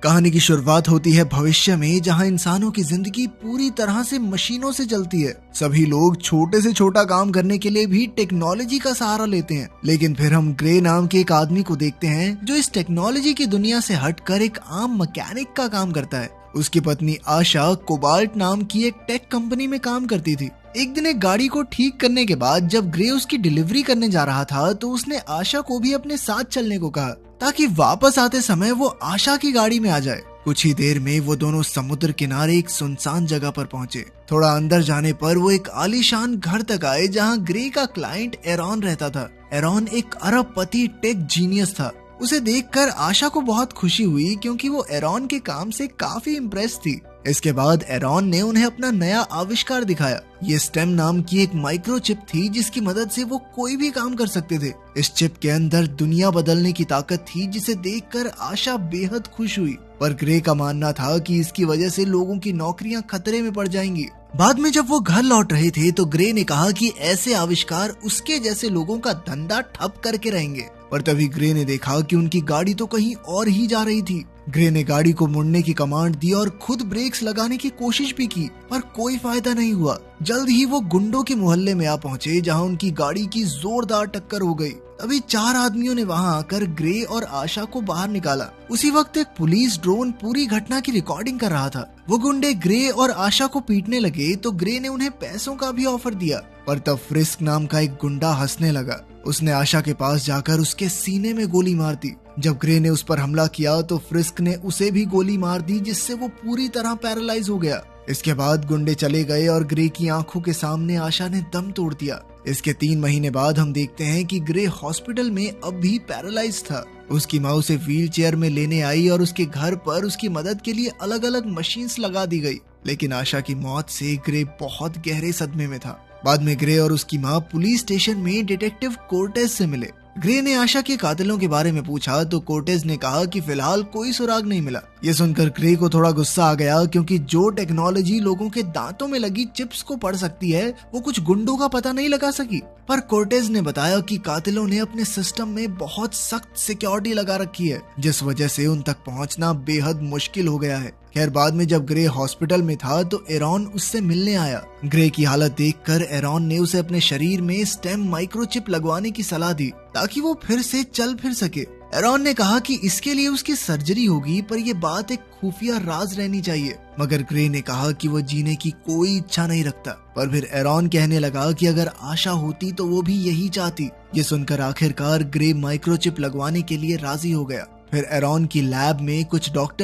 कहानी की शुरुआत होती है भविष्य में, जहां इंसानों की जिंदगी पूरी तरह से मशीनों से चलती है। सभी लोग छोटे से छोटा काम करने के लिए भी टेक्नोलॉजी का सहारा लेते हैं। लेकिन फिर हम ग्रे नाम के एक आदमी को देखते हैं जो इस टेक्नोलॉजी की दुनिया से हटकर एक आम मैकेनिक का काम करता है। उसकी पत्नी आशा कोबाल्ट नाम की एक टेक कंपनी में काम करती थी। एक दिन एक गाड़ी को ठीक करने के बाद जब ग्रे उसकी डिलीवरी करने जा रहा था तो उसने आशा को भी अपने साथ चलने को कहा ताकि वापस आते समय वो आशा की गाड़ी में आ जाए। कुछ ही देर में वो दोनों समुद्र किनारे एक सुनसान जगह पर पहुंचे। थोड़ा अंदर जाने पर वो एक आलीशान घर तक आए जहां ग्रे का क्लाइंट एरॉन रहता था। एरॉन एक अरबपति टेक जीनियस था। उसे देखकर आशा को बहुत खुशी हुई क्योंकि वो एरॉन के काम से काफी इम्प्रेस थी। इसके बाद एरॉन ने उन्हें अपना नया आविष्कार दिखाया। ये स्टेम नाम की एक माइक्रोचिप थी जिसकी मदद से वो कोई भी काम कर सकते थे। इस चिप के अंदर दुनिया बदलने की ताकत थी जिसे देखकर आशा बेहद खुश हुई। पर ग्रे का मानना था कि इसकी वजह से लोगों की नौकरियां खतरे में पड़ जाएंगी। बाद में जब वो घर लौट रहे थे तो ग्रे ने कहा कि ऐसे आविष्कार उसके जैसे लोगों का धंधा ठप करके रहेंगे। पर तभी ग्रे ने देखा कि उनकी गाड़ी तो कहीं और ही जा रही थी। ग्रे ने गाड़ी को मुड़ने की कमांड दी और खुद ब्रेक्स लगाने की कोशिश भी की, पर कोई फायदा नहीं हुआ। जल्द ही वो गुंडों के मोहल्ले में आ पहुंचे जहां उनकी गाड़ी की जोरदार टक्कर हो गई। तभी 4 आदमियों ने वहां आकर ग्रे और आशा को बाहर निकाला। उसी वक्त एक पुलिस ड्रोन पूरी घटना की रिकॉर्डिंग कर रहा था। वो गुंडे ग्रे और आशा को पीटने लगे तो ग्रे ने उन्हें पैसों का भी ऑफर दिया। पर तब फ्रिस्क नाम का एक गुंडा हंसने लगा। उसने आशा के पास जाकर उसके सीने में गोली मार दी। जब ग्रे ने उस पर हमला किया तो फ्रिस्क ने उसे भी गोली मार दी जिससे वो पूरी तरह पैरालाइज हो गया। इसके बाद गुंडे चले गए और ग्रे की आंखों के सामने आशा ने दम तोड़ दिया। इसके 3 महीने बाद हम देखते हैं कि ग्रे हॉस्पिटल में अब भी पैरालाइज था। उसकी माँ उसे व्हील चेयर में लेने आई और उसके घर पर उसकी मदद के लिए अलग अलग मशीन्स लगा दी गई। लेकिन आशा की मौत से ग्रे बहुत गहरे सदमे में था। बाद में ग्रे और उसकी माँ पुलिस स्टेशन में डिटेक्टिव कोर्टेज से मिले। ग्रे ने आशा के कातिलों के बारे में पूछा तो कोर्टेज ने कहा कि फिलहाल कोई सुराग नहीं मिला। ये सुनकर ग्रे को थोड़ा गुस्सा आ गया क्योंकि जो टेक्नोलॉजी लोगों के दांतों में लगी चिप्स को पढ़ सकती है वो कुछ गुंडों का पता नहीं लगा सकी। पर कोर्टेज ने बताया कि कातिलों ने अपने सिस्टम में बहुत सख्त सिक्योरिटी लगा रखी है जिस वजह से उन तक पहुंचना बेहद मुश्किल हो गया है। खैर बाद में जब ग्रे हॉस्पिटल में था तो एरॉन उससे मिलने आया। ग्रे की हालत देखकर एरॉन ने उसे अपने शरीर में स्टेम माइक्रोचिप लगवाने की सलाह दी ताकि वो फिर से चल फिर सके। एरॉन ने कहा कि इसके लिए उसकी सर्जरी होगी पर यह बात एक खुफिया राज रहनी चाहिए। मगर ग्रे ने कहा कि वो जीने की कोई इच्छा नहीं रखता। पर फिर एरॉन कहने लगा कि अगर आशा होती तो वो भी यही चाहती। ये सुनकर आखिरकार ग्रे माइक्रोचिप लगवाने के लिए राजी हो गया। फिर एरॉन की लैब में कुछ डॉक्टर